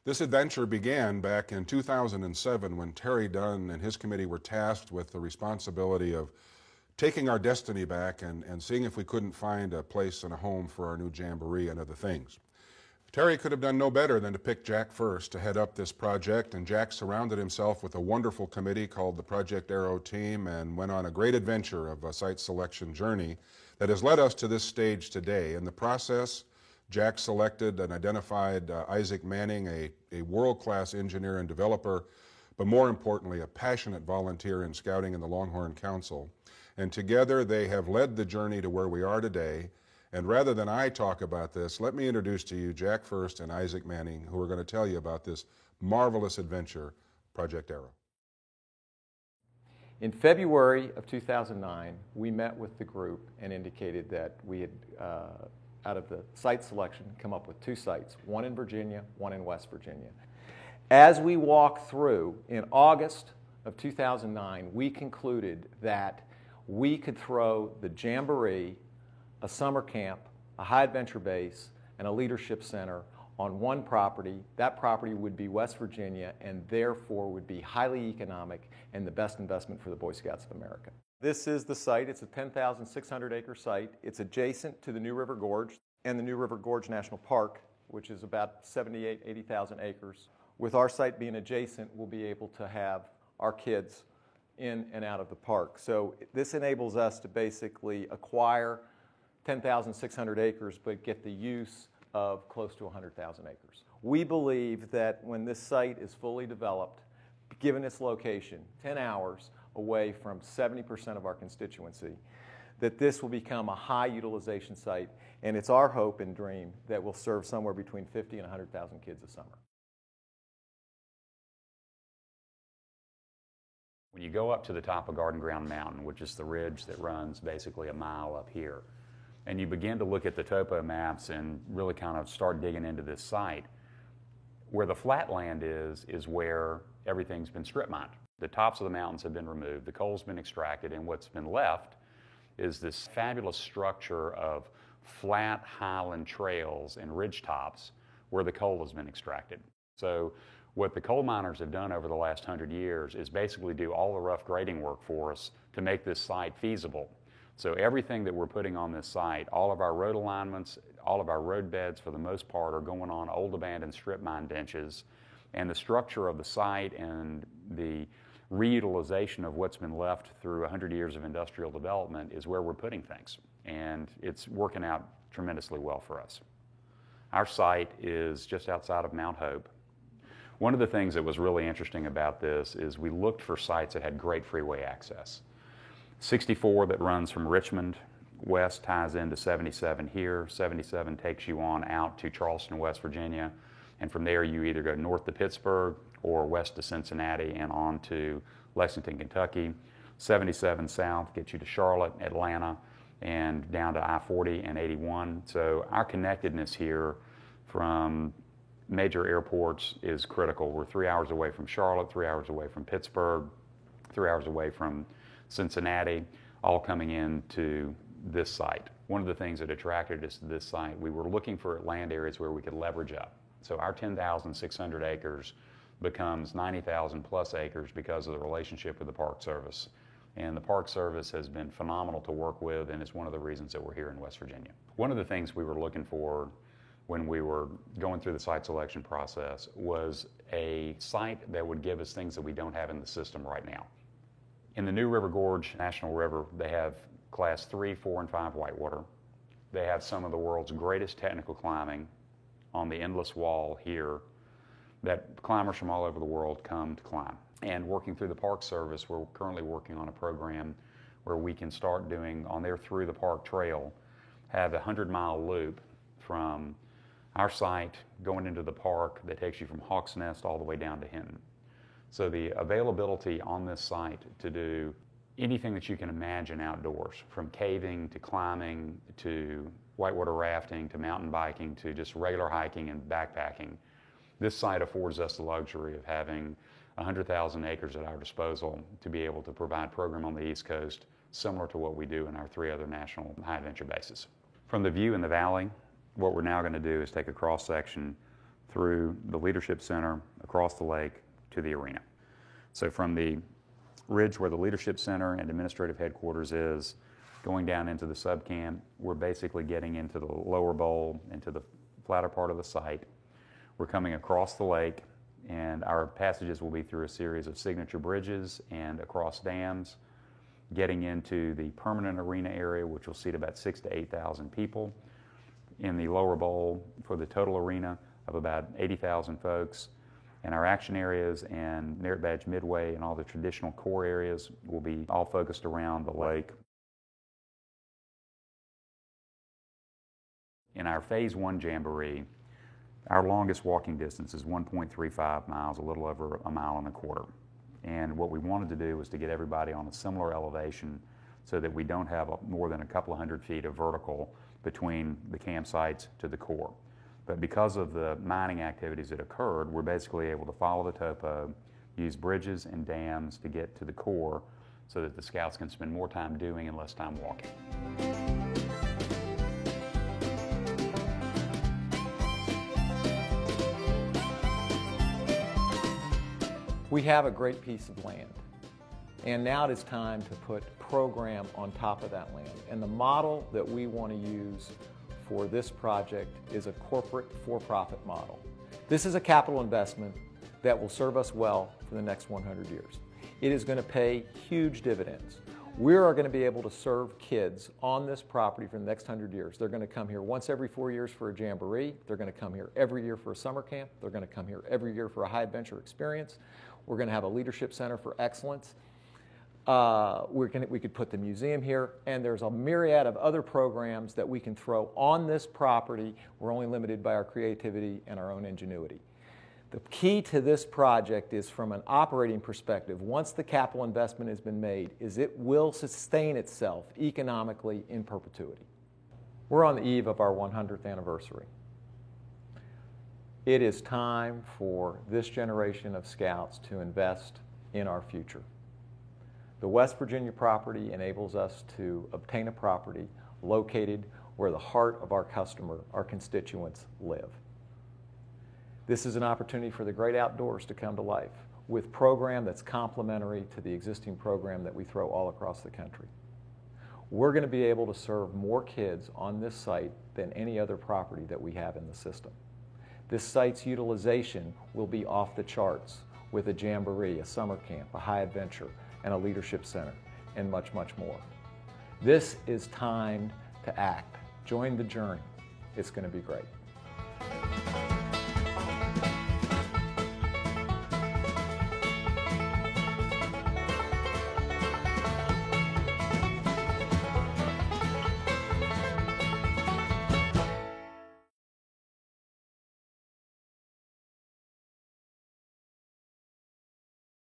This adventure began back in 2007 when Terry Dunn and his committee were tasked with the responsibility of taking our destiny back and seeing if we couldn't find a place and a home for our new jamboree and other things. Terry could have done no better than to pick Jack first to head up this project, and Jack surrounded himself with a wonderful committee called the Project Arrow team and went on a great adventure of a site selection journey that has led us to this stage today. In the process, Jack selected and identified Isaac Manning, a world-class engineer and developer, but more importantly, a passionate volunteer in scouting in the Longhorn Council. And together they have led the journey to where we are today. And rather than I talk about this, let me introduce to you Jack First and Isaac Manning, who are going to tell you about this marvelous adventure, Project Arrow. In February of 2009, we met with the group and indicated that we had, out of the site selection, come up with 2 sites, one in Virginia, one in West Virginia. As we walked through, in August of 2009, we concluded that we could throw the Jamboree, a summer camp, a high adventure base, and a leadership center on one property. That property would be West Virginia and therefore would be highly economic and the best investment for the Boy Scouts of America. This is the site. It's a 10,600 acre site. It's adjacent to the New River Gorge and the New River Gorge National Park, which is about 80,000 acres. With our site being adjacent, we'll be able to have our kids in and out of the park. So this enables us to basically acquire 10,600 acres, but get the use of close to 100,000 acres. We believe that when this site is fully developed, given its location, 10 hours away from 70% of our constituency, that this will become a high utilization site, and it's our hope and dream that will serve somewhere between 50 and 100,000 kids a summer. When you go up to the top of Garden Ground Mountain, which is the ridge that runs basically a mile up here, and you begin to look at the topo maps and really kind of start digging into this site, where the flat land is where everything's been strip mined. The tops of the mountains have been removed, the coal's been extracted, and what's been left is this fabulous structure of flat highland trails and ridge tops where the coal has been extracted. So what the coal miners have done over the last 100 years is basically do all the rough grading work for us to make this site feasible. So everything that we're putting on this site, all of our road alignments, all of our road beds for the most part are going on old abandoned strip mine benches, and the structure of the site and the reutilization of what's been left through 100 years of industrial development is where we're putting things, and it's working out tremendously well for us. Our site is just outside of Mount Hope. One of the things that was really interesting about this is we looked for sites that had great freeway access. 64 that runs from Richmond west ties into 77 here. 77 takes you on out to Charleston, West Virginia, and from there you either go north to Pittsburgh or west to Cincinnati and on to Lexington, Kentucky. 77 south gets you to Charlotte, Atlanta, and down to I-40 and 81. So our connectedness here from major airports is critical. We're 3 hours away from Charlotte, 3 hours away from Pittsburgh, 3 hours away from Cincinnati, all coming into this site. One of the things that attracted us to this site, we were looking for land areas where we could leverage up. So our 10,600 acres becomes 90,000 plus acres because of the relationship with the Park Service. And the Park Service has been phenomenal to work with, and it's one of the reasons that we're here in West Virginia. One of the things we were looking for when we were going through the site selection process was a site that would give us things that we don't have in the system right now. In the New River Gorge National River, they have class 3, 4, and 5 whitewater. They have some of the world's greatest technical climbing on the endless wall here that climbers from all over the world come to climb. And working through the Park Service, we're currently working on a program where we can start doing, on their Through the Park Trail, have a 100-mile loop from our site going into the park that takes you from Hawks Nest all the way down to Hinton. So the availability on this site to do anything that you can imagine outdoors, from caving to climbing to whitewater rafting to mountain biking to just regular hiking and backpacking, this site affords us the luxury of having 100,000 acres at our disposal to be able to provide a program on the East Coast similar to what we do in our 3 other national high adventure bases. From the view in the valley, what we're now going to do is take a cross section through the Leadership Center, across the lake to the arena. So from the ridge where the Leadership Center and administrative headquarters is, going down into the subcamp, we're basically getting into the lower bowl, into the flatter part of the site. We're coming across the lake, and our passages will be through a series of signature bridges and across dams, getting into the permanent arena area, which will seat about 6,000 to 8,000 people. In the lower bowl for the total arena of about 80,000 folks. And our action areas and Merit Badge Midway and all the traditional core areas will be all focused around the lake. In our Phase 1 Jamboree, our longest walking distance is 1.35 miles, a little over a mile and a quarter. And what we wanted to do was to get everybody on a similar elevation so that we don't have more than a couple of hundred feet of vertical between the campsites to the core. But because of the mining activities that occurred, we're basically able to follow the topo, use bridges and dams to get to the core so that the scouts can spend more time doing and less time walking. We have a great piece of land, and now it is time to put program on top of that land. And the model that we want to use for this project is a corporate for-profit model. This is a capital investment that will serve us well for the next 100 years. It is going to pay huge dividends. We are going to be able to serve kids on this property for the next 100 years. They're going to come here once every 4 years for a jamboree. They're going to come here every year for a summer camp. They're going to come here every year for a high adventure experience. We're going to have a leadership center for excellence. We could put the museum here, and there's a myriad of other programs that we can throw on this property. We're only limited by our creativity and our own ingenuity. The key to this project is, from an operating perspective, once the capital investment has been made, is it will sustain itself economically in perpetuity. We're on the eve of our 100th anniversary. It is time for this generation of Scouts to invest in our future. The West Virginia property enables us to obtain a property located where the heart of our customer, our constituents, live. This is an opportunity for the great outdoors to come to life with a program that's complementary to the existing program that we throw all across the country. We're going to be able to serve more kids on this site than any other property that we have in the system. This site's utilization will be off the charts with a jamboree, a summer camp, a high adventure, and a leadership center, and much, much more. This is timed to act. Join the journey. It's going to be great.